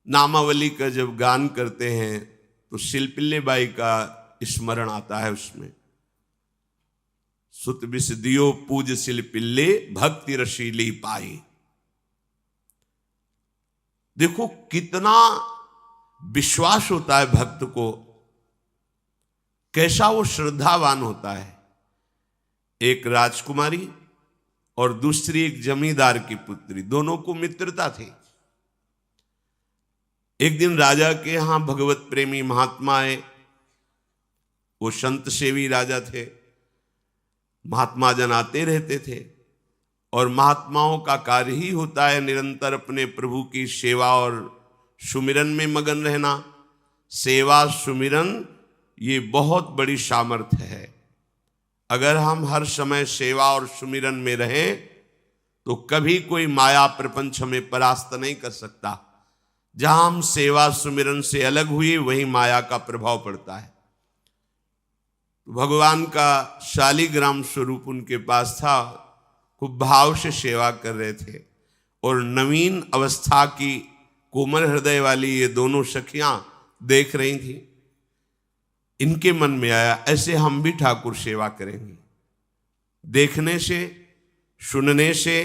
नामावली का जब गान करते हैं तो शिल्पिल्ले बाई का स्मरण आता है उसमें। सुत बिस दियो पूज शिल्पिल्ले भक्ति रशीली पाई। देखो कितना विश्वास होता है भक्त को, कैसा वो श्रद्धावान होता है। एक राजकुमारी और दूसरी एक जमींदार की पुत्री, दोनों को मित्रता थी। एक दिन राजा के यहां भगवत प्रेमी महात्मा आए। वो संत सेवी राजा थे। महात्मा जन आते रहते थे और महात्माओं का कार्य ही होता है निरंतर अपने प्रभु की सेवा और सुमिरन में मगन रहना। सेवा सुमिरन ये बहुत बड़ी सामर्थ्य है। अगर हम हर समय सेवा और सुमिरन में रहें तो कभी कोई माया प्रपंच हमें परास्त नहीं कर सकता। जहां हम सेवा सुमिरन से अलग हुए वहीं माया का प्रभाव पड़ता है। भगवान का शालिग्राम स्वरूप उनके पास था, खूब भाव से सेवा कर रहे थे। और नवीन अवस्था की कोमल हृदय वाली ये दोनों सखियां देख रही थी। इनके मन में आया ऐसे हम भी ठाकुर सेवा करेंगे। देखने से सुनने से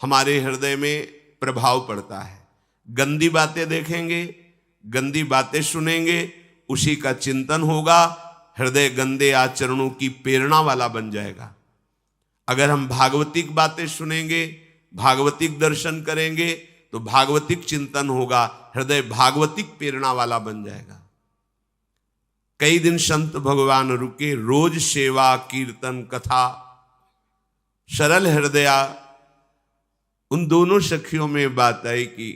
हमारे हृदय में प्रभाव पड़ता है। गंदी बातें देखेंगे, गंदी बातें सुनेंगे, उसी का चिंतन होगा, हृदय गंदे आचरणों की प्रेरणा वाला बन जाएगा। अगर हम भागवतिक बातें सुनेंगे, भागवतिक दर्शन करेंगे तो भागवतिक चिंतन होगा, हृदय भागवतिक प्रेरणा वाला बन जाएगा। कई दिन संत भगवान रुके, रोज सेवा कीर्तन कथा, सरल हृदया। उन दोनों सखियों में बात आई कि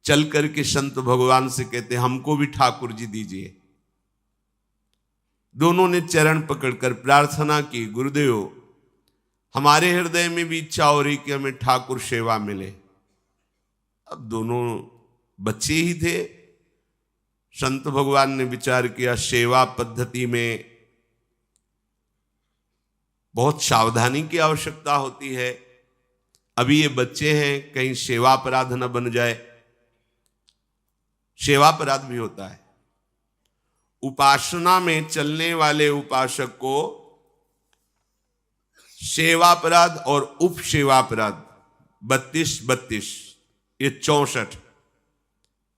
चल करके संत भगवान से कहते हमको भी ठाकुर जी दीजिए। दोनों ने चरण पकड़कर प्रार्थना की, गुरुदेव हमारे हृदय में भी इच्छा हो रही कि हमें ठाकुर सेवा मिले। अब दोनों बच्चे ही थे। संत भगवान ने विचार किया सेवा पद्धति में बहुत सावधानी की आवश्यकता होती है। अभी ये बच्चे हैं, कहीं सेवा अपराध न बन जाए। सेवा अपराध भी होता है। उपासना में चलने वाले उपासक को सेवा अपराध और उप सेवा अपराध 32 ये 64,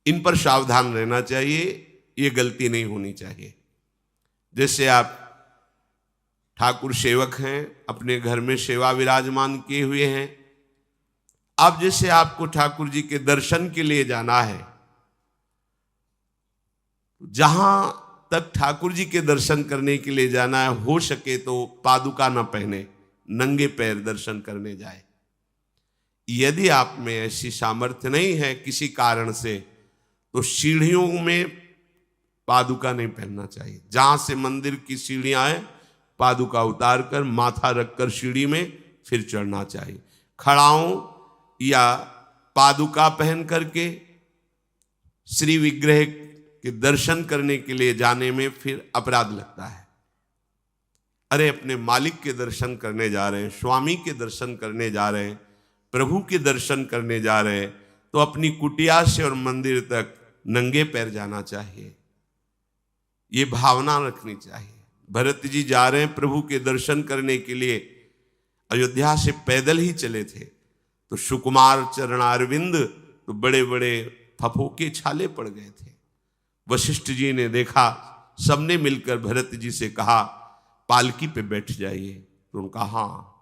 इन पर सावधान रहना चाहिए। ये गलती नहीं होनी चाहिए। जैसे आप ठाकुर सेवक हैं, अपने घर में सेवा विराजमान किए हुए हैं। अब जैसे आपको ठाकुर जी के दर्शन के लिए जाना है, जहां तक ठाकुर जी के दर्शन करने के लिए जाना है, हो सके तो पादुका न पहने, नंगे पैर दर्शन करने जाए। यदि आप में ऐसी सामर्थ्य नहीं है किसी कारण से, तो सीढ़ियों में पादुका नहीं पहनना चाहिए। जहां से मंदिर की सीढ़ियां हैं, पादुका उतार कर माथा रखकर सीढ़ी में फिर चढ़ना चाहिए। खड़ाओं या पादुका पहन करके श्री विग्रह के दर्शन करने के लिए जाने में फिर अपराध लगता है। अरे अपने मालिक के दर्शन करने जा रहे हैं, स्वामी के दर्शन करने जा रहे हैं, प्रभु के दर्शन करने जा रहे हैं, तो अपनी कुटिया से और मंदिर तक नंगे पैर जाना चाहिए। ये भावना रखनी चाहिए। भरत जी जा रहे हैं प्रभु के दर्शन करने के लिए, अयोध्या से पैदल ही चले थे, तो सुकुमार चरणारविंद तो बड़े बड़े फफोके छाले पड़ गए थे। वशिष्ठ जी ने देखा, सबने मिलकर भरत जी से कहा पालकी पे बैठ जाइए। तो उनका हाँ,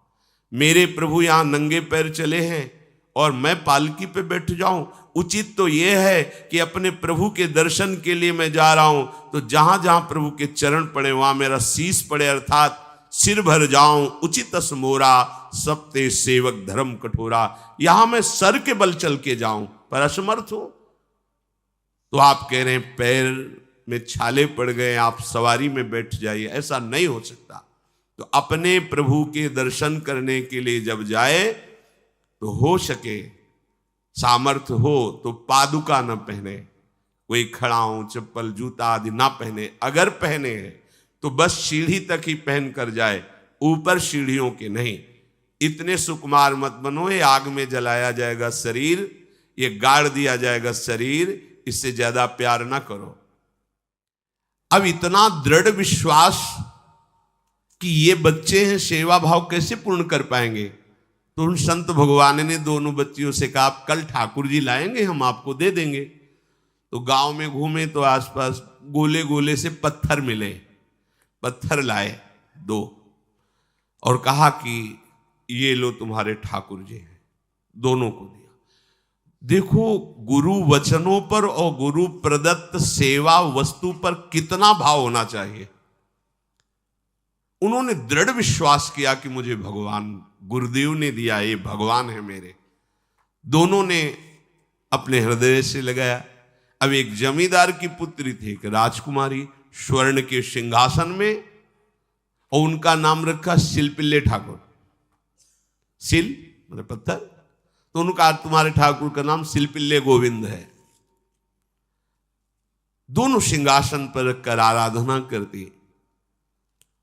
मेरे प्रभु यहाँ नंगे पैर चले हैं और मैं पालकी पे बैठ जाऊं? उचित तो यह है कि अपने प्रभु के दर्शन के लिए मैं जा रहा हूं, तो जहां जहां प्रभु के चरण पड़े वहां मेरा शीश पड़े, अर्थात सिर भर जाऊं। उचित असमोरा सबते सेवक धर्म कठोरा। यहां मैं सर के बल चल के जाऊं पर असमर्थ हूं। तो आप कह रहे हैं पैर में छाले पड़ गए, आप सवारी में बैठ जाइए। ऐसा नहीं हो सकता। तो अपने प्रभु के दर्शन करने के लिए जब जाए तो हो सके, सामर्थ्य हो तो पादुका न पहने, कोई खड़ाऊं चप्पल जूता आदि ना पहने। अगर पहने हैं तो बस सीढ़ी तक ही पहन कर जाए, ऊपर सीढ़ियों के नहीं। इतने सुकुमार मत बनो, ये आग में जलाया जाएगा शरीर, ये गाड़ दिया जाएगा शरीर, इससे ज्यादा प्यार ना करो। अब इतना दृढ़ विश्वास कि ये बच्चे हैं, सेवा भाव कैसे पूर्ण कर पाएंगे? तो उन संत भगवान ने दोनों बच्चियों से कहा, आप कल ठाकुर जी लाएंगे, हम आपको दे देंगे। तो गांव में घूमे तो आसपास गोले गोले से पत्थर मिले, पत्थर लाए 2 और कहा कि ये लो तुम्हारे ठाकुर जी हैं। दोनों को दिया। देखो गुरु वचनों पर और गुरु प्रदत्त सेवा वस्तु पर कितना भाव होना चाहिए। उन्होंने दृढ़ विश्वास किया कि मुझे भगवान गुरुदेव ने दिया, ये भगवान है मेरे। दोनों ने अपने हृदय से लगाया। अब एक जमींदार की पुत्री थी, एक राजकुमारी, स्वर्ण के सिंहासन में, और उनका नाम रखा शिलपिल्ले ठाकुर। शिल मतलब पत्थर, तो उनका तुम्हारे ठाकुर का नाम शिलपिल्ले गोविंद है। दोनों सिंहासन पर रखकर आराधना करती,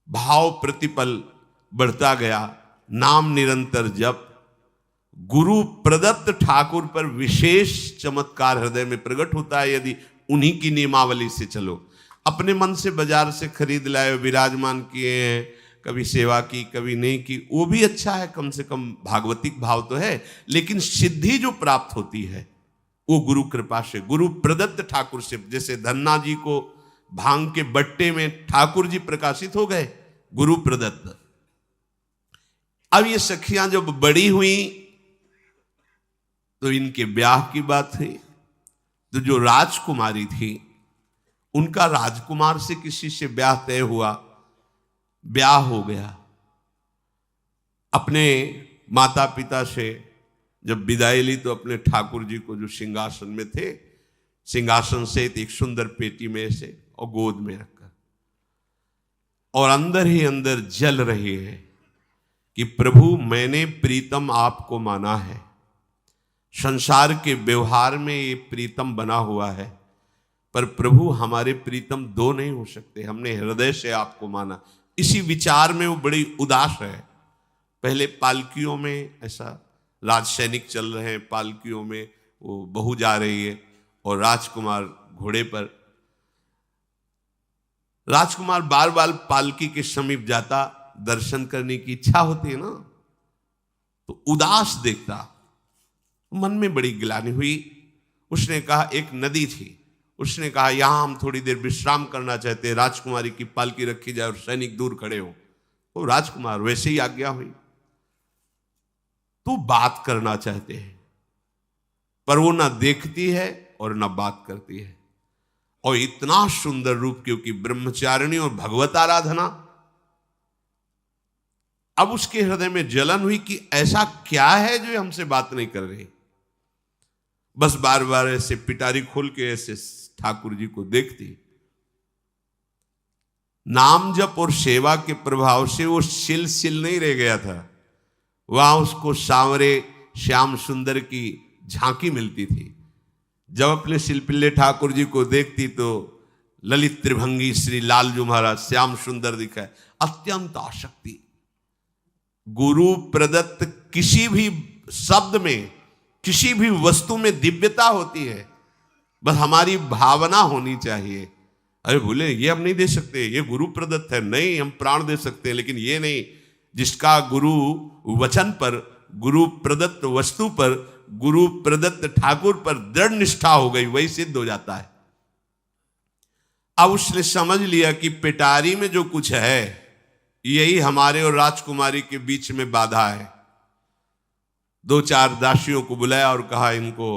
भाव प्रतिपल बढ़ता गया, नाम निरंतर जप। गुरु प्रदत्त ठाकुर पर विशेष चमत्कार हृदय में प्रकट होता है यदि उन्हीं की नियमावली से चलो। अपने मन से बाजार से खरीद लाए, विराजमान किए हैं, कभी सेवा की कभी नहीं की, वो भी अच्छा है, कम से कम भागवतिक भाव तो है। लेकिन सिद्धि जो प्राप्त होती है वो गुरु कृपा से, गुरु प्रदत्त ठाकुर से। जैसे धन्ना जी को भांग के बट्टे में ठाकुर जी प्रकाशित हो गए, गुरु प्रदत्त। अब ये सखियां जब बड़ी हुई तो इनके ब्याह की बात हुई। तो जो राजकुमारी थी उनका राजकुमार से किसी से ब्याह तय हुआ, ब्याह हो गया। अपने माता पिता से जब विदाई ली तो अपने ठाकुर जी को जो सिंहासन में थे, सिंहासन से एक सुंदर पेटी में से और गोद में रखकर, और अंदर ही अंदर जल रही है कि प्रभु मैंने प्रीतम आपको माना है, संसार के व्यवहार में ये प्रीतम बना हुआ है, पर प्रभु हमारे प्रीतम 2 नहीं हो सकते, हमने हृदय से आपको माना। इसी विचार में वो बड़ी उदास है। पहले पालकियों में ऐसा राज सैनिक चल रहे हैं, पालकियों में वो बहू जा रही है और राजकुमार घोड़े पर। राजकुमार बार बार पालकी के समीप जाता, दर्शन करने की इच्छा होती है ना, तो उदास देखता, मन में बड़ी गिलानी हुई। उसने कहा, एक नदी थी, उसने कहा यहां हम थोड़ी देर विश्राम करना चाहते हैं, राजकुमारी की पालकी रखी जाए और सैनिक दूर खड़े हो। तो राजकुमार वैसे ही आज्ञा हुई। तो बात करना चाहते हैं पर वो ना देखती है और ना बात करती है, और इतना सुंदर रूप, क्योंकि ब्रह्मचारिणी और भगवत आराधना। अब उसके हृदय में जलन हुई कि ऐसा क्या है जो हमसे बात नहीं कर रही। बस बार बार ऐसे पिटारी खोल के ऐसे ठाकुर जी को देखती। नाम जप और सेवा के प्रभाव से वो सिल नहीं रह गया था, वहां उसको सांवरे श्याम सुंदर की झांकी मिलती थी। जब अपने शिलपिल्ले ठाकुर जी को देखती तो ललित त्रिभंगी श्री लालजू महाराज श्याम सुंदर दिखाए, अत्यंत आसक्ति। गुरु प्रदत्त किसी भी शब्द में, किसी भी वस्तु में दिव्यता होती है, बस हमारी भावना होनी चाहिए। अरे बोले ये हम नहीं दे सकते, ये गुरु प्रदत्त है, नहीं हम प्राण दे सकते हैं, लेकिन ये नहीं। जिसका गुरु वचन पर, गुरु प्रदत्त वस्तु पर, गुरु प्रदत्त ठाकुर पर दृढ़ निष्ठा हो गई, वही सिद्ध हो जाता है। अब उसने समझ लिया कि पिटारी में जो कुछ है यही हमारे और राजकुमारी के बीच में बाधा है। 2-4 दासियों को बुलाया और कहा इनको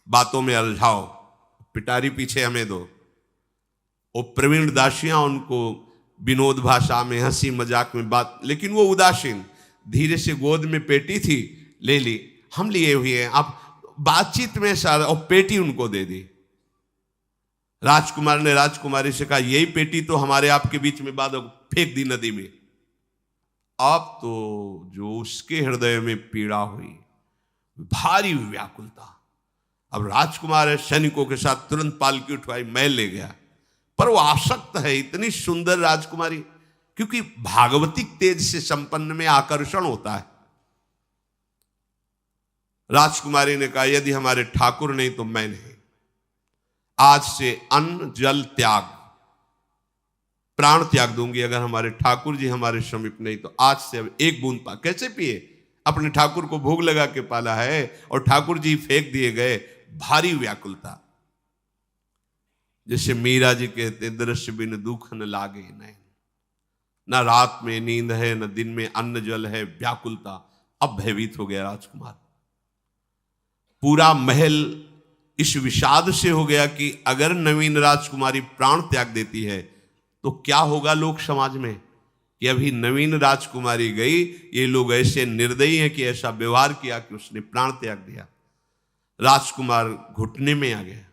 बातों में उलझाओ, पिटारी पीछे हमें दो। वो प्रवीण दासियां उनको विनोद भाषा में, हंसी मजाक में बात, लेकिन वो उदासीन, धीरे से गोद में पेटी थी, ले ली, हम लिए हुए हैं, आप बातचीत में सारा, और पेटी उनको दे दी। राजकुमार ने राजकुमारी से कहा यही पेटी तो हमारे आपके बीच में बात, फेंक दी नदी में। अब तो जो उसके हृदय में पीड़ा हुई, भारी व्याकुलता। अब राजकुमार सैनिकों के साथ तुरंत पालकी उठवाई, महल ले गया। पर वो आसक्त है, इतनी सुंदर राजकुमारी, क्योंकि भागवतिक तेज से संपन्न में आकर्षण होता है। राजकुमारी ने कहा, यदि हमारे ठाकुर नहीं तो मैं नहीं। आज से अन्न जल त्याग, प्राण त्याग दूंगी अगर हमारे ठाकुर जी हमारे समीप नहीं तो। आज से अब एक बूंद पा कैसे पिए? अपने ठाकुर को भोग लगा के पाला है और ठाकुर जी फेंक दिए गए। भारी व्याकुलता, जैसे मीरा जी कहते, दृश्य बिन दुख न लागे नैन, न रात में नींद है न दिन में अन्न जल है, व्याकुलता। अब भयभीत हो गया राजकुमार। पूरा महल इस विषाद से हो गया कि अगर नवीन राजकुमारी प्राण त्याग देती है तो क्या होगा लोक समाज में, कि अभी नवीन राजकुमारी गई, ये लोग ऐसे निर्दयी हैं कि ऐसा व्यवहार किया कि उसने प्राण त्याग दिया। राजकुमार घुटने में आ गया।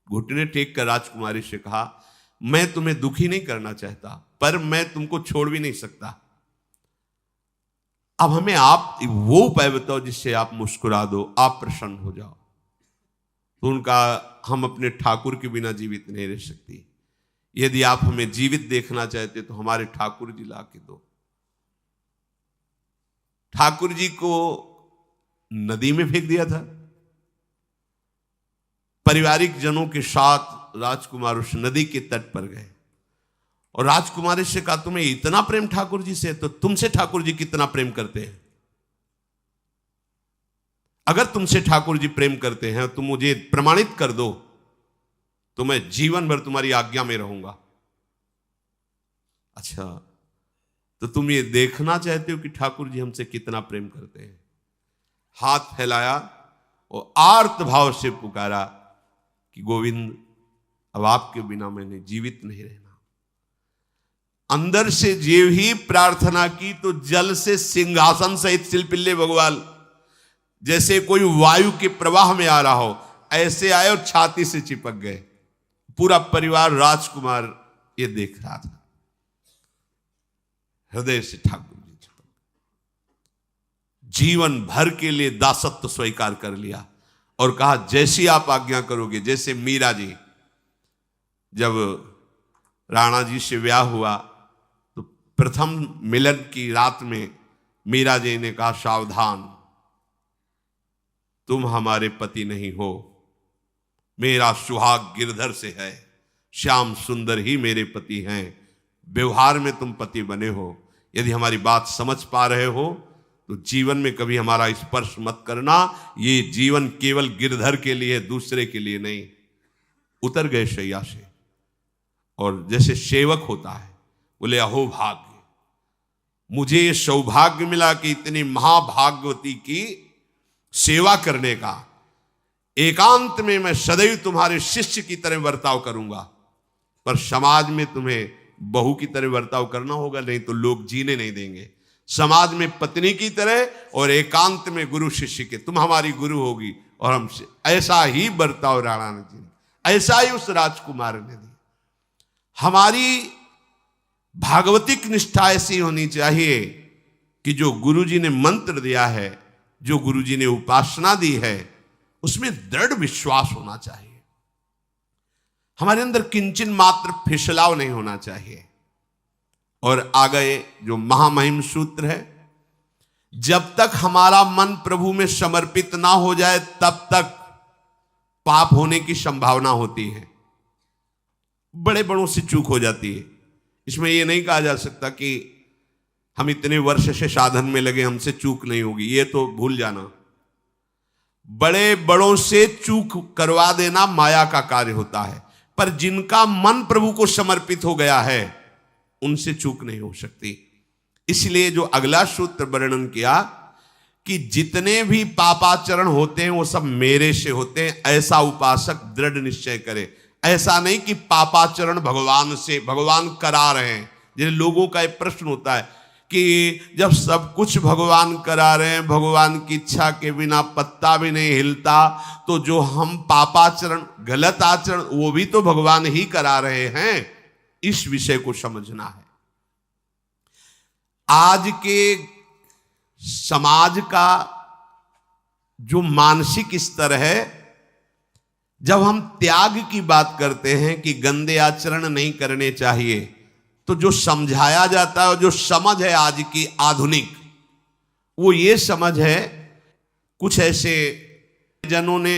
घुटने टेक कर राजकुमारी से कहा, मैं तुम्हें दुखी नहीं करना चाहता, पर मैं तुमको छोड़ भी नहीं सकता। अब हमें आप वो उपाय बताओ जिससे आप मुस्कुरा दो, आप प्रसन्न हो जाओ। तो उनका, हम अपने ठाकुर के बिना जीवित नहीं रह सकती। यदि आप हमें जीवित देखना चाहते तो हमारे ठाकुर जी ला के दो। ठाकुर जी को नदी में फेंक दिया था। पारिवारिक जनों के साथ राजकुमार उस नदी के तट पर गए और राजकुमारी से कहा, तुम्हें इतना प्रेम ठाकुर जी से, तो तुमसे ठाकुर जी कितना प्रेम करते हैं? अगर तुमसे ठाकुर जी प्रेम करते हैं तो मुझे प्रमाणित कर दो, तो मैं जीवन भर तुम्हारी आज्ञा में रहूंगा। अच्छा, तो तुम ये देखना चाहते हो कि ठाकुर जी हमसे कितना प्रेम करते हैं? हाथ फैलाया और आर्त भाव से पुकारा कि गोविंद, अब आपके बिना मैंने जीवित नहीं रहना। अंदर से जीव ही प्रार्थना की तो जल से सिंहासन सहित सिलपिल्ले भगवान जैसे कोई वायु के प्रवाह में आ रहा हो, ऐसे आए और छाती से चिपक गए। पूरा परिवार राजकुमार ये देख रहा था। हृदय से ठाकुर जी चिपक, जीवन भर के लिए दासत्व स्वीकार कर लिया और कहा, जैसी आप आज्ञा करोगे। जैसे मीरा जी, जब राणा जी से ब्याह हुआ तो प्रथम मिलन की रात में मीरा जी ने कहा, सावधान, तुम हमारे पति नहीं हो, मेरा सुहाग गिरधर से है, श्याम सुंदर ही मेरे पति हैं। व्यवहार में तुम पति बने हो। यदि हमारी बात समझ पा रहे हो तो जीवन में कभी हमारा स्पर्श मत करना। ये जीवन केवल गिरधर के लिए, दूसरे के लिए नहीं। उतर गए शैया से और जैसे सेवक होता है, बोले, अहो भाग्य, मुझे ये सौभाग्य मिला कि इतनी महाभाग्यवती की सेवा करने का। एकांत में मैं सदैव तुम्हारे शिष्य की तरह बर्ताव करूंगा, पर समाज में तुम्हें बहू की तरह बर्ताव करना होगा, नहीं तो लोग जीने नहीं देंगे। समाज में पत्नी की तरह और एकांत में गुरु शिष्य के। तुम हमारी गुरु होगी और हमसे ऐसा ही बर्ताव राणा ने जी, ऐसा ही उस राजकुमार ने दी। हमारी भागवतिक निष्ठा ऐसी होनी चाहिए कि जो गुरु जी ने मंत्र दिया है, जो गुरु जी ने उपासना दी है, उसमें दृढ़ विश्वास होना चाहिए। हमारे अंदर किंचन मात्र फिसलाव नहीं होना चाहिए। और आगे जो महामहिम सूत्र है, जब तक हमारा मन प्रभु में समर्पित ना हो जाए तब तक पाप होने की संभावना होती है। बड़े बड़ों से चूक हो जाती है। इसमें यह नहीं कहा जा सकता कि हम इतने वर्ष से साधन में लगे, हमसे चूक नहीं होगी, ये तो भूल जाना। बड़े बड़ों से चूक करवा देना माया का कार्य होता है, पर जिनका मन प्रभु को समर्पित हो गया है उनसे चूक नहीं हो सकती। इसलिए जो अगला सूत्र वर्णन किया कि जितने भी पापाचरण होते हैं वो सब मेरे से होते हैं, ऐसा उपासक दृढ़ निश्चय करे। ऐसा नहीं कि पापाचरण भगवान से, भगवान करा रहे हैं। जिन लोगों का एक प्रश्न होता है कि जब सब कुछ भगवान करा रहे हैं, भगवान की इच्छा के बिना पत्ता भी नहीं हिलता, तो जो हम पापाचरण, गलत आचरण, वो भी तो भगवान ही करा रहे हैं। इस विषय को समझना है। आज के समाज का जो मानसिक स्तर है, जब हम त्याग की बात करते हैं कि गंदे आचरण नहीं करने चाहिए, तो जो समझाया जाता है और जो समझ है आज की आधुनिक, वो ये समझ है कुछ ऐसे जनों ने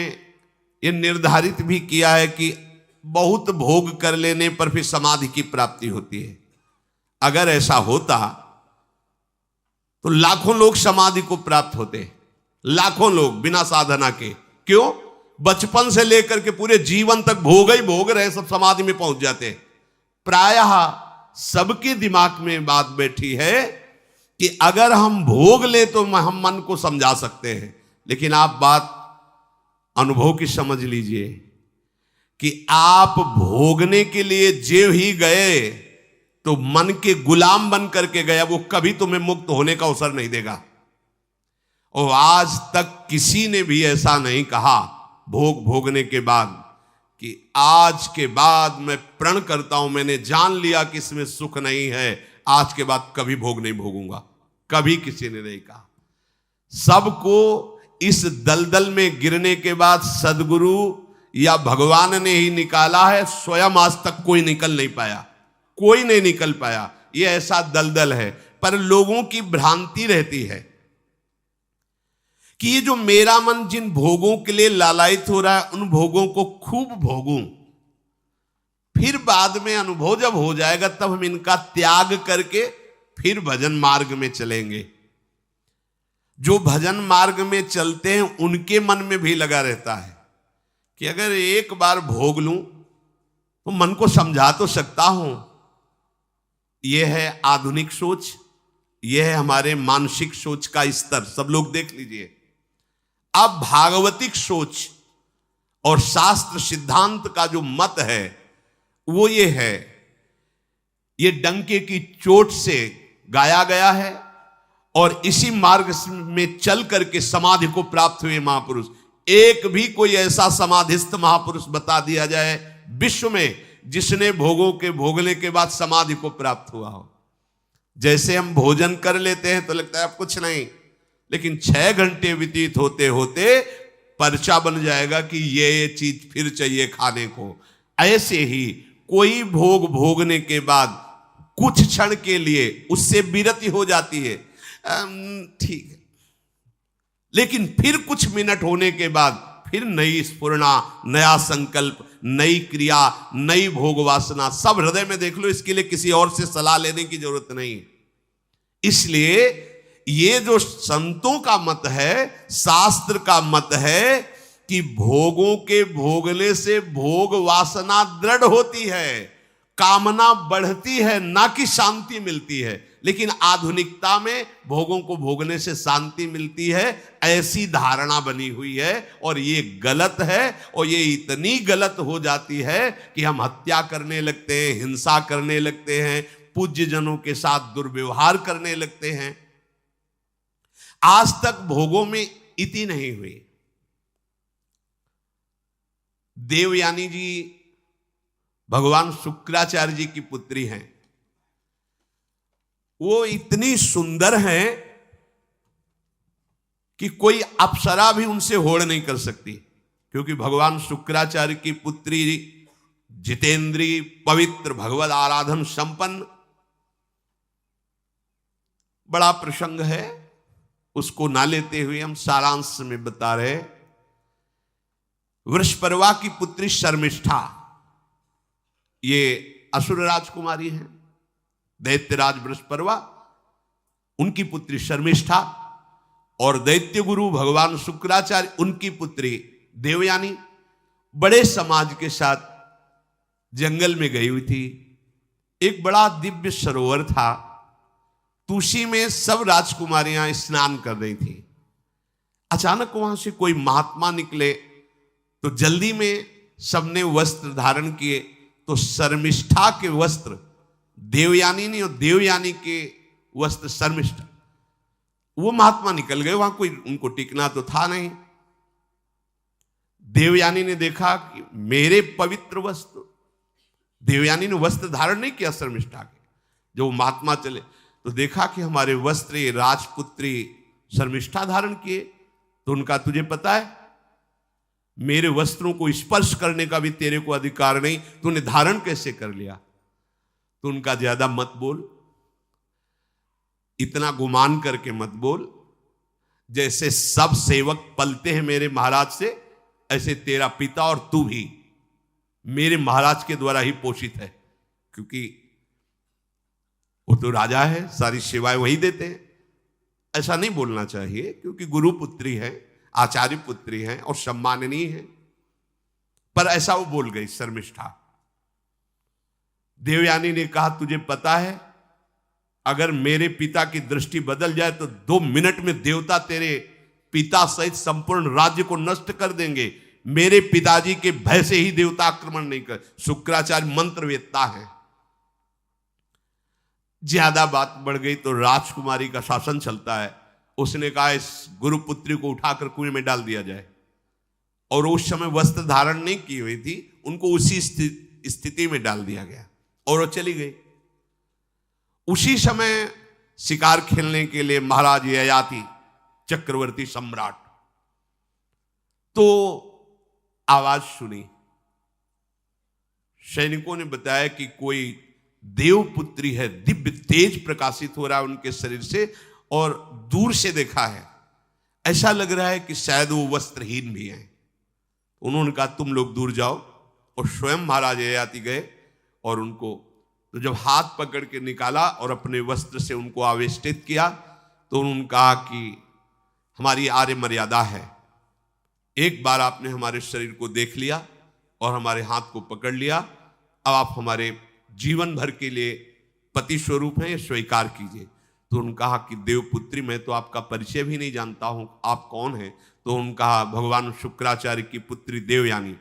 ये निर्धारित भी किया है कि बहुत भोग कर लेने पर फिर समाधि की प्राप्ति होती है। अगर ऐसा होता तो लाखों लोग समाधि को प्राप्त होते, लाखों लोग बिना साधना के। क्यों? बचपन से लेकर के पूरे जीवन तक भोग ही भोग रहे, सब समाधि में पहुंच जाते। प्रायः सबके दिमाग में बात बैठी है कि अगर हम भोग ले तो हम मन को समझा सकते हैं, लेकिन आप बात अनुभव की समझ लीजिए कि आप भोगने के लिए जो ही गए तो मन के गुलाम बन करके गया, वो कभी तुम्हें मुक्त होने का अवसर नहीं देगा। और आज तक किसी ने भी ऐसा नहीं कहा भोग भोगने के बाद कि आज के बाद मैं प्रण करता हूं, मैंने जान लिया कि इसमें सुख नहीं है, आज के बाद कभी भोग नहीं भोगूंगा। कभी किसी ने नहीं कहा। सबको इस दलदल में गिरने के बाद सदगुरु या भगवान ने ही निकाला है, स्वयं आज तक कोई निकल नहीं पाया, कोई नहीं निकल पाया। ये ऐसा दलदल है। पर लोगों की भ्रांति रहती है कि ये जो मेरा मन जिन भोगों के लिए लालायित हो रहा है, उन भोगों को खूब भोगूं, फिर बाद में अनुभव जब हो जाएगा तब हम इनका त्याग करके फिर भजन मार्ग में चलेंगे। जो भजन मार्ग में चलते हैं उनके मन में भी लगा रहता है कि अगर एक बार भोग लूं तो मन को समझा तो सकता हूं। यह है आधुनिक सोच, यह है हमारे मानसिक सोच का स्तर। सब लोग देख लीजिए। अब भागवतिक सोच और शास्त्र सिद्धांत का जो मत है वो ये है, ये डंके की चोट से गाया गया है और इसी मार्ग में चल करके समाधि को प्राप्त हुए महापुरुष। एक भी कोई ऐसा समाधिस्थ महापुरुष बता दिया जाए विश्व में जिसने भोगों के भोगने के बाद समाधि को प्राप्त हुआ हो। जैसे हम भोजन कर लेते हैं तो लगता है अब कुछ नहीं, लेकिन 6 घंटे व्यतीत होते होते पर्चा बन जाएगा कि ये चीज फिर चाहिए खाने को। ऐसे ही कोई भोग भोगने के बाद कुछ क्षण के लिए उससे विरति हो जाती है, ठीक है, लेकिन फिर कुछ मिनट होने के बाद फिर नई स्फुरना, नया संकल्प, नई क्रिया, नई भोग वासना सब हृदय में देख लो। इसके लिए किसी और से सलाह लेने की जरूरत नहीं। इसलिए ये जो संतों का मत है, शास्त्र का मत है कि भोगों के भोगने से भोग वासना दृढ़ होती है, कामना बढ़ती है, ना कि शांति मिलती है। लेकिन आधुनिकता में भोगों को भोगने से शांति मिलती है, ऐसी धारणा बनी हुई है और ये गलत है। और ये इतनी गलत हो जाती है कि हम हत्या करने लगते हैं, हिंसा करने लगते हैं, पूज्य जनों के साथ दुर्व्यवहार करने लगते हैं। आज तक भोगों में इति नहीं हुई। देवयानी जी भगवान शुक्राचार्य जी की पुत्री हैं। वो इतनी सुंदर हैं कि कोई अप्सरा भी उनसे होड़ नहीं कर सकती, क्योंकि भगवान शुक्राचार्य की पुत्री जितेंद्री, पवित्र, भगवद आराधन संपन्न। बड़ा प्रसंग है, उसको ना लेते हुए हम सारांश में बता रहे। वृषपर्वा की पुत्री शर्मिष्ठा, ये असुर राजकुमारी है। दैत्यराज वृषपर्वा, उनकी पुत्री शर्मिष्ठा, और दैत्य गुरु भगवान शुक्राचार्य, उनकी पुत्री देवयानी बड़े समाज के साथ जंगल में गई हुई थी। एक बड़ा दिव्य सरोवर था, तुलसी में सब राजकुमारियां स्नान कर रही थी। अचानक वहां से कोई महात्मा निकले तो जल्दी में सबने वस्त्र धारण किए। तो शर्मिष्ठा के वस्त्र देवयानी ने और देवयानी के वस्त्र शर्मिष्ठा, वो महात्मा निकल गए। वहां कोई उनको टिकना तो था नहीं। देवयानी ने देखा कि मेरे पवित्र वस्त्र, देवयानी ने वस्त्र धारण नहीं किया शर्मिष्ठा के। जब वो महात्मा चले तो देखा कि हमारे वस्त्र राजपुत्री शर्मिष्ठा धारण किए। तो उनका, तुझे पता है मेरे वस्त्रों को स्पर्श करने का भी तेरे को अधिकार नहीं, तूने धारण कैसे कर लिया? तो उनका, ज्यादा मत बोल, इतना गुमान करके मत बोल। जैसे सब सेवक पलते हैं मेरे महाराज से, ऐसे तेरा पिता और तू भी मेरे महाराज के द्वारा ही पोषित है, क्योंकि वो तो राजा है, सारी सेवाएं वही देते हैं। ऐसा नहीं बोलना चाहिए, क्योंकि गुरु पुत्री है, आचार्य पुत्री है और सम्माननीय है, पर ऐसा वो बोल गई शर्मिष्ठा। देवयानी ने कहा तुझे पता है अगर मेरे पिता की दृष्टि बदल जाए तो 2 मिनट में देवता तेरे पिता सहित संपूर्ण राज्य को नष्ट कर देंगे। मेरे पिताजी के भय से ही देवता आक्रमण नहीं कर। शुक्राचार्य मंत्रवेत्ता है। ज्यादा बात बढ़ गई तो राजकुमारी का शासन चलता है। उसने कहा इस गुरुपुत्री को उठाकर कुएं में डाल दिया जाए, और उस समय वस्त्र धारण नहीं की हुई थी, उनको उसी स्थिति में डाल दिया गया और वो चली गई। उसी समय शिकार खेलने के लिए महाराज ययाति चक्रवर्ती सम्राट तो आवाज सुनी। सैनिकों ने बताया कि कोई देवपुत्री है, दिव्य तेज प्रकाशित हो रहा है उनके शरीर से, और दूर से देखा है ऐसा लग रहा है कि शायद वो वस्त्रहीन भी हैं। उन्होंने कहा तुम लोग दूर जाओ, और स्वयं महाराज ययाति गए और उनको तो जब हाथ पकड़ के निकाला और अपने वस्त्र से उनको आवेष्टित किया तो उन्होंने कहा कि हमारी आर्य मर्यादा है, एक बार आपने हमारे शरीर को देख लिया और हमारे हाथ को पकड़ लिया, अब आप हमारे जीवन भर के लिए पति स्वरूप हैं, स्वीकार कीजिए। तो उन्होंने कहा कि देवपुत्री मैं तो आपका परिचय भी नहीं जानता हूं, आप कौन हैं? तो उन्होंने कहा भगवान शुक्राचार्य की पुत्री देवयानी।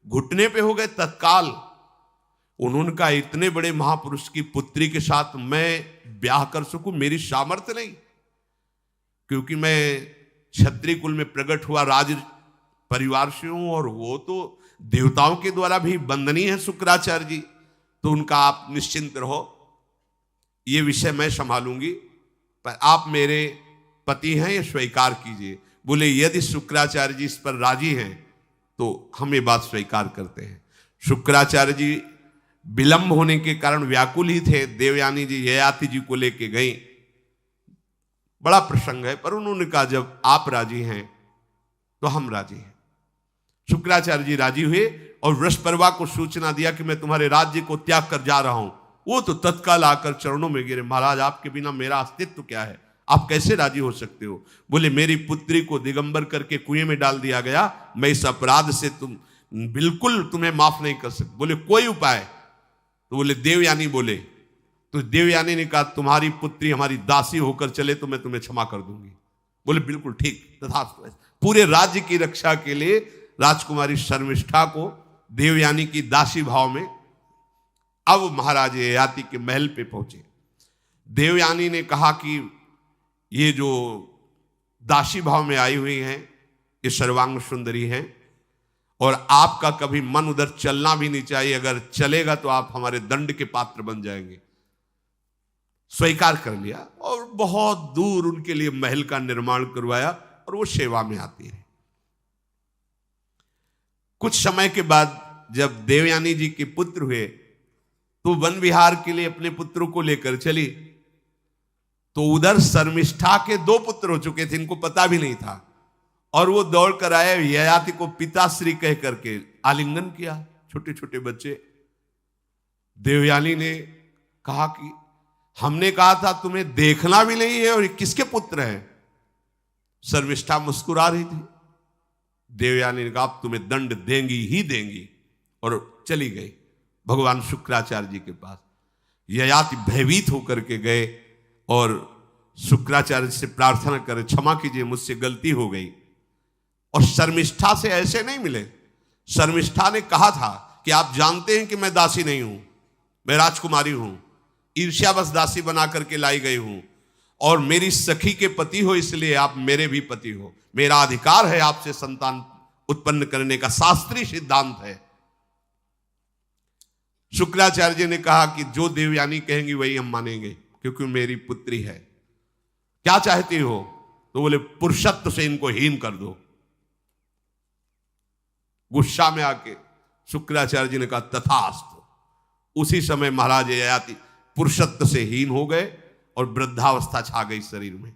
घुटने पे हो गए तत्काल। उन्होंने कहा इतने बड़े महापुरुष की पुत्री के साथ मैं ब्याह कर सकूं, मेरी सामर्थ्य नहीं, क्योंकि मैं क्षत्रिय कुल में प्रकट हुआ राज परिवार से हूं, और वो तो देवताओं के द्वारा भी वंदनीय है शुक्राचार्य जी। तो उनका आप निश्चिंत रहो, ये विषय मैं संभालूंगी, पर आप मेरे पति हैं, ये स्वीकार कीजिए। बोले यदि शुक्राचार्य जी इस पर राजी हैं तो हम ये बात स्वीकार करते हैं। शुक्राचार्य जी विलंब होने के कारण व्याकुल ही थे। देवयानी जी ययाति जी को लेके गई, बड़ा प्रसंग है, पर उन्होंने कहा जब आप राजी हैं तो हम राजी हैं। शुक्राचार्य जी राजी हुए और वृषपर्वा को सूचना दिया कि मैं तुम्हारे राज्य को त्याग कर जा रहा हूं। वो तो तत्काल आकर चरणों में गिरे, महाराज आपके बिना मेरा अस्तित्व क्या है, आप कैसे राजी हो सकते हो? बोले मेरी पुत्री को दिगंबर करके कुएं में डाल दिया गया, मैं इस अपराध से बिल्कुल तुम्हें माफ नहीं कर सकता। बोले कोई उपाय? तो बोले देवयानी बोले। तो देवयानी ने कहा तुम्हारी पुत्री हमारी दासी होकर चले तो मैं तुम्हें क्षमा कर दूंगी। बोले बिल्कुल ठीक, तथास्तु। पूरे राज्य की रक्षा के लिए राजकुमारी शर्मिष्ठा को देवयानी की दासी भाव में अब महाराज ययाति के महल पे पहुंचे। देवयानी ने कहा कि ये जो दासी भाव में आई हुई हैं ये सर्वांग सुंदरी हैं, और आपका कभी मन उधर चलना भी नहीं चाहिए, अगर चलेगा तो आप हमारे दंड के पात्र बन जाएंगे। स्वीकार कर लिया और बहुत दूर उनके लिए महल का निर्माण करवाया और वो सेवा में आती है। कुछ समय के बाद जब देवयानी जी के पुत्र हुए तो वन विहार के लिए अपने पुत्रों को लेकर चली, तो उधर शर्मिष्ठा के 2 पुत्र हो चुके थे, इनको पता भी नहीं था, और वो दौड़ कर आए, ययाति को पिताश्री कह करके आलिंगन किया, छोटे छोटे बच्चे। देवयानी ने कहा कि हमने कहा था तुम्हें देखना भी नहीं है, और किसके पुत्र हैं? शर्मिष्ठा मुस्कुरा रही थी। देवयानी ने कहा अब तुम्हें दंड देंगी ही देंगी, और चली गई भगवान शुक्राचार्य जी के पास। ययाति भयभीत होकर के गए और शुक्राचार्य से प्रार्थना करे क्षमा कीजिए मुझसे गलती हो गई। और शर्मिष्ठा से ऐसे नहीं मिले। शर्मिष्ठा ने कहा था कि आप जानते हैं कि मैं दासी नहीं हूं, मैं राजकुमारी हूं, ईर्ष्यावश दासी बना करके लाई गई हूं, और मेरी सखी के पति हो इसलिए आप मेरे भी पति हो, मेरा अधिकार है आपसे संतान उत्पन्न करने का, शास्त्रीय सिद्धांत है। शुक्राचार्य जी ने कहा कि जो देवयानी कहेंगी वही हम मानेंगे, क्योंकि मेरी पुत्री है। क्या चाहती हो? तो बोले पुरुषत्व से इनको हीन कर दो। गुस्सा में आके शुक्राचार्य जी ने कहा तथास्तु। उसी समय महाराज ययाति पुरुषत्व से हीन हो गए और वृद्धावस्था छा गई शरीर में।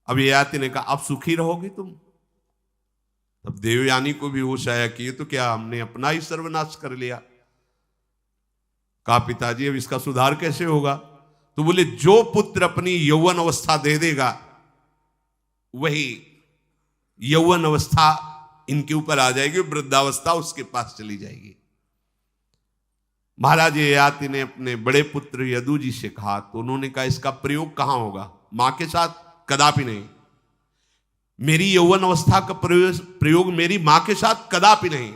अब ययाति ने कहा अब सुखी रहोगी तुम। तब देवयानी को भी होश आया कि ये तो क्या हमने अपना ही सर्वनाश कर लिया। कहा पिताजी अब इसका सुधार कैसे होगा? तो बोले जो पुत्र अपनी यौवन अवस्था दे देगा वही यौवन अवस्था इनके ऊपर आ जाएगी, वृद्धावस्था उसके पास चली जाएगी। महाराज ययाति ने अपने बड़े पुत्र यदु जी से कहा, तो उन्होंने कहा इसका प्रयोग कहां होगा? मां के साथ कदापि नहीं। मेरी यौवन अवस्था का प्रयोग मेरी मां के साथ कदापि नहीं,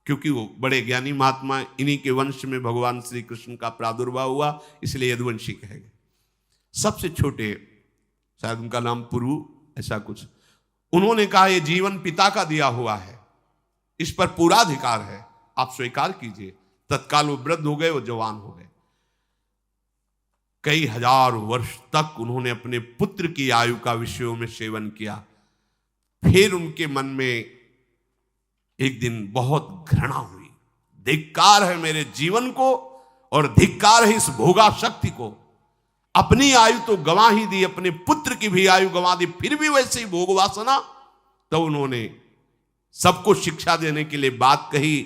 क्योंकि वो बड़े ज्ञानी महात्मा, इन्हीं के वंश में भगवान श्री कृष्ण का प्रादुर्भाव हुआ, इसलिए यदुवंशी कहे गए। सबसे छोटे, शायद उनका नाम पुरु ऐसा कुछ, उन्होंने कहा ये जीवन पिता का दिया हुआ है, इस पर पूरा अधिकार है, आप स्वीकार कीजिए। तत्काल वो वृद्ध हो गए, वो जवान हो गए। कई हजार वर्ष तक उन्होंने अपने पुत्र की आयु का विषयों में सेवन किया। फिर उनके मन में एक दिन बहुत घृणा हुई, धिक्कार है मेरे जीवन को और धिक्कार है इस भोगा शक्ति को। अपनी आयु तो गंवा ही दी, अपने पुत्र की भी आयु गंवा दी, फिर भी वैसे ही भोग वासना। तो उन्होंने सबको शिक्षा देने के लिए बात कही,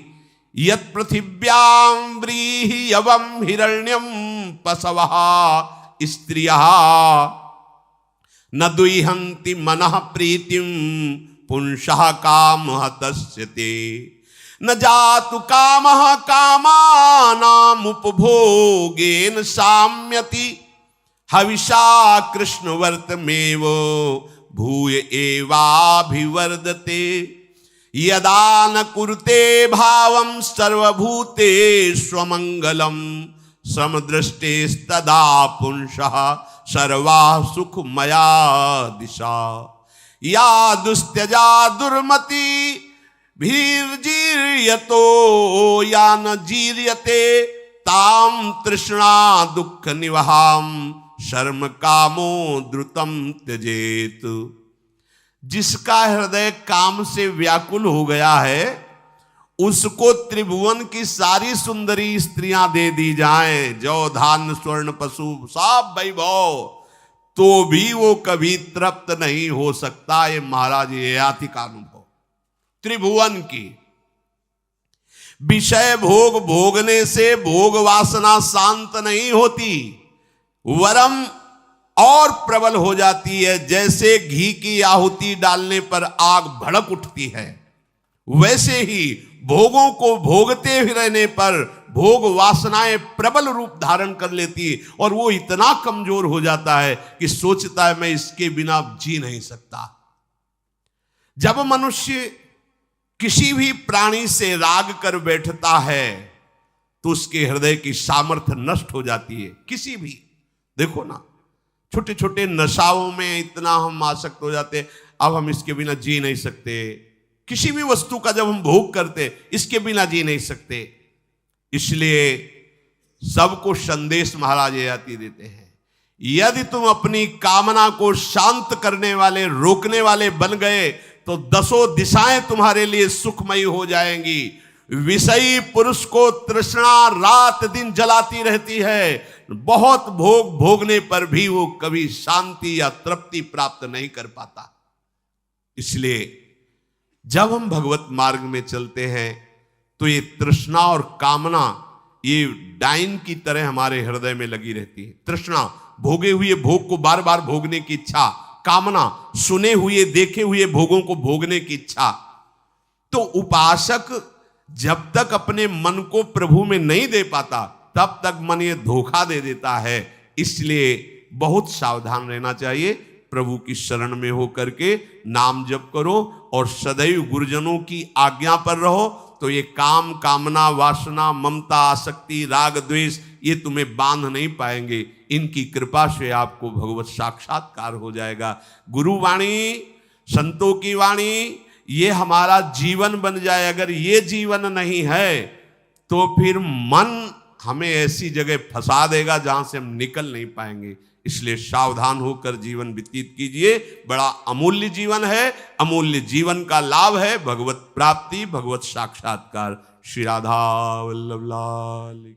यत् पृथिव्यां व्रीहि यवं हिरण्यं पशवः स्त्रियः न दुह्यन्ति मनः प्रीतिं पुंसः कामहतस्य ते न जातु कामः कामानाम् उपभोगेन साम्यति हविषा कृष्णवर्तमेव भूय एवाभिवर्धते यदा न कुरुते भावं सर्वभूतेष्वमङ्गलं समदृष्टेस्तदा पुंसः सर्वा सुखमया दिशा या दुस्त्यजा दुर्मति भीर्जीर्यतो या न जीर्यते ताम तृष्णा दुःख निवहाम शर्म कामो द्रुतम त्यजेत। जिसका हृदय काम से व्याकुल हो गया है उसको त्रिभुवन की सारी सुंदरी स्त्रियां दे दी जाएं, जौ धान स्वर्ण पशु सब वैभव, तो भी वो कभी तृप्त नहीं हो सकता। ये महाराज ययाति का अनुभव। त्रिभुवन की विषय भोग भोगने से भोग वासना शांत नहीं होती, वरम और प्रबल हो जाती है। जैसे घी की आहुति डालने पर आग भड़क उठती है, वैसे ही भोगों को भोगते ही रहने पर भोग वासनाएं प्रबल रूप धारण कर लेती और वो इतना कमजोर हो जाता है कि सोचता है मैं इसके बिना जी नहीं सकता। जब मनुष्य किसी भी प्राणी से राग कर बैठता है तो उसके हृदय की सामर्थ्य नष्ट हो जाती है। किसी भी, देखो ना, छोटे छोटे नशाओं में इतना हम आसक्त हो जाते, अब हम इसके बिना जी नहीं सकते। किसी भी वस्तु का जब हम भोग करते, इसके बिना जी नहीं सकते। इसलिए सबको संदेश महाराज ययाति देते हैं, यदि तुम अपनी कामना को शांत करने वाले, रोकने वाले बन गए तो दसों दिशाएं तुम्हारे लिए सुखमयी हो जाएंगी। विषयी पुरुष को तृष्णा रात दिन जलाती रहती है, बहुत भोग भोगने पर भी वो कभी शांति या तृप्ति प्राप्त नहीं कर पाता। इसलिए जब हम भगवत मार्ग में चलते हैं तो ये तृष्णा और कामना ये डाइन की तरह हमारे हृदय में लगी रहती है। तृष्णा, भोगे हुए भोग को बार बार भोगने की इच्छा, कामना, सुने हुए देखे हुए भोगों को भोगने की इच्छा। तो उपासक जब तक अपने मन को प्रभु में नहीं दे पाता तब तक मन ये धोखा दे देता है। इसलिए बहुत सावधान रहना चाहिए। प्रभु की शरण में हो करके नाम जप करो और सदैव गुरुजनों की आज्ञा पर रहो, तो ये काम, कामना, वासना, ममता, आसक्ति, राग, द्वेष ये तुम्हें बांध नहीं पाएंगे। इनकी कृपा से आपको भगवत साक्षात्कार हो जाएगा। गुरु वाणी, संतों की वाणी, ये हमारा जीवन बन जाए। अगर ये जीवन नहीं है तो फिर मन हमें ऐसी जगह फंसा देगा जहां से हम निकल नहीं पाएंगे। इसलिए सावधान होकर जीवन व्यतीत कीजिए। बड़ा अमूल्य जीवन है, अमूल्य जीवन का लाभ है भगवत प्राप्ति, भगवत साक्षात्कार। श्री राधा वल्लभ लाल।